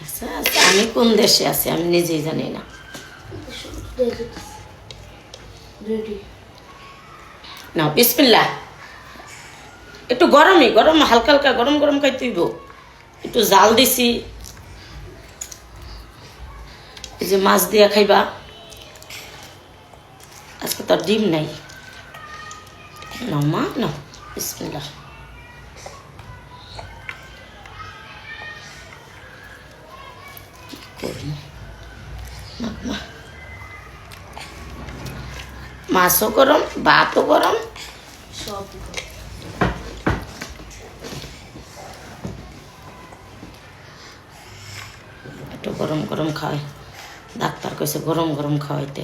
আচ্ছা আচ্ছা, আমি কোন দেশে আছি আমি নিজেই জানি না। না বিসমিল্লাহ। একটু গরমই গরম, হালকা হালকা গরম গরম খাইতে হইব। একটু জাল দিছি, এই যে মাছ দিয়া খাইবা। আজকে তো আর ডিম নাই। নাও মা নাও, বিসমিল্লাহ। মাছও গরম, ভাতও গরম, সব একটু গরম গরম খাওয়াই। ডাক্তার কইছে গরম গরম খাওয়াইতে।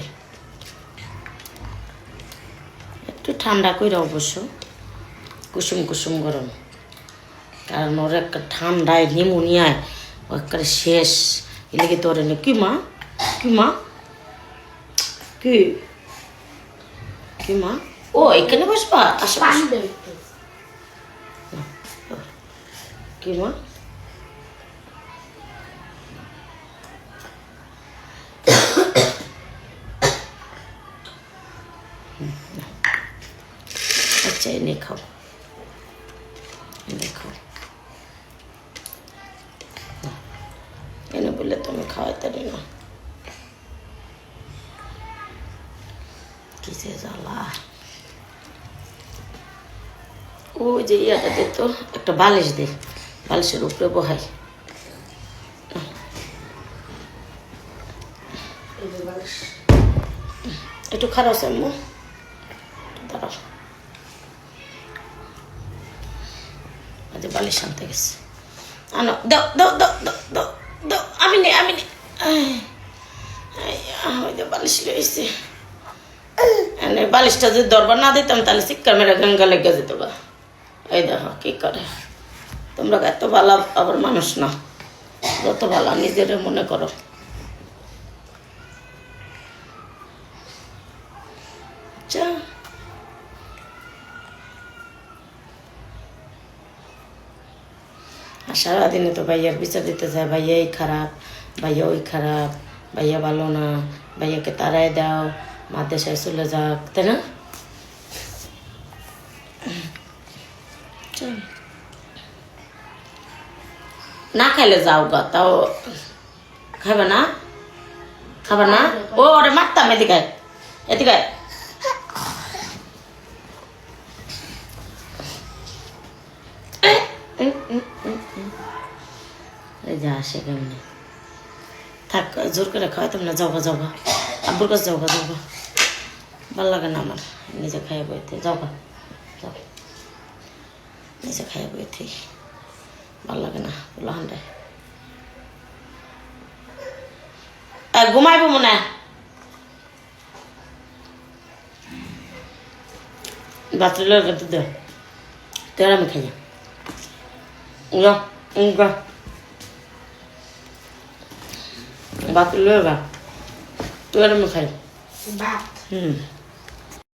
একটু ঠান্ডা কইরা অবশ্য, কুসুম কুসুম গরম। কারণ ওর একটা ঠান্ডায় নিমোনিয়ায় ও একটা শেষ। এলেগে তোর এনে কি মা, কি মা, কি কি মা, ও এখানে বসবা, আসো পানি দাও একটু। কি মা, আচ্ছা এনে খাও, এনে খাও। এনে বললে তুমি খাওয়াইতে না, কিসে জ্বালা। ওই যে ইয়াটা দে তো, একটা বালিশ দে, বালিশের উপরে বহাই। একটু খারাপ আম্মু, দাঁড়াও। আজ বালিশ আনতে গেছে, আনো, দাও দাও দাও দাও দাও দাও। আমি নে আমি নে, ওই যে বালিশ লইছে। বালিশটা যদি দরবার না দিতাম তাহলে চিৎকার মেরে গঙ্গা লেগে যেত বা। এই দেখো কি করে। তোমরা এত ভালো আবার মানুষ না, যত ভালো নিজের মনে করো। আচ্ছা আর সারাদিনে তো ভাইয়ার বিচার দিতে যায়, ভাইয়া এই খারাপ, ভাইয়া ওই খারাপ, ভাইয়া ভালো না, ভাইয়াকে তাড়াই দাও, মা দেশায় চলে যাক, তাই না? না খাইলে যাও গা, তাও খাবে না, খাবে না। ও ওরে মারতাম, এদিকে এদিকে। যা আসে কেমনি থাক, জোর করে খাওয়াইতাম না। যাওগা যাওগা, আব্বুর কাছে যাওগা যাওগা, ভাল লাগে না আমার নিজে খাইয়া বইতে। যাওগা যাও, নিজে খাইয়া বইতে ভাল লাগে না। পোলাহান্ডে ঘুমাইব মনে হয়, বাথরুমের কাছে দে, তোর আমি খাই যা যা, বাথরুমের গা, তোর আমি খাই। ভাত হুম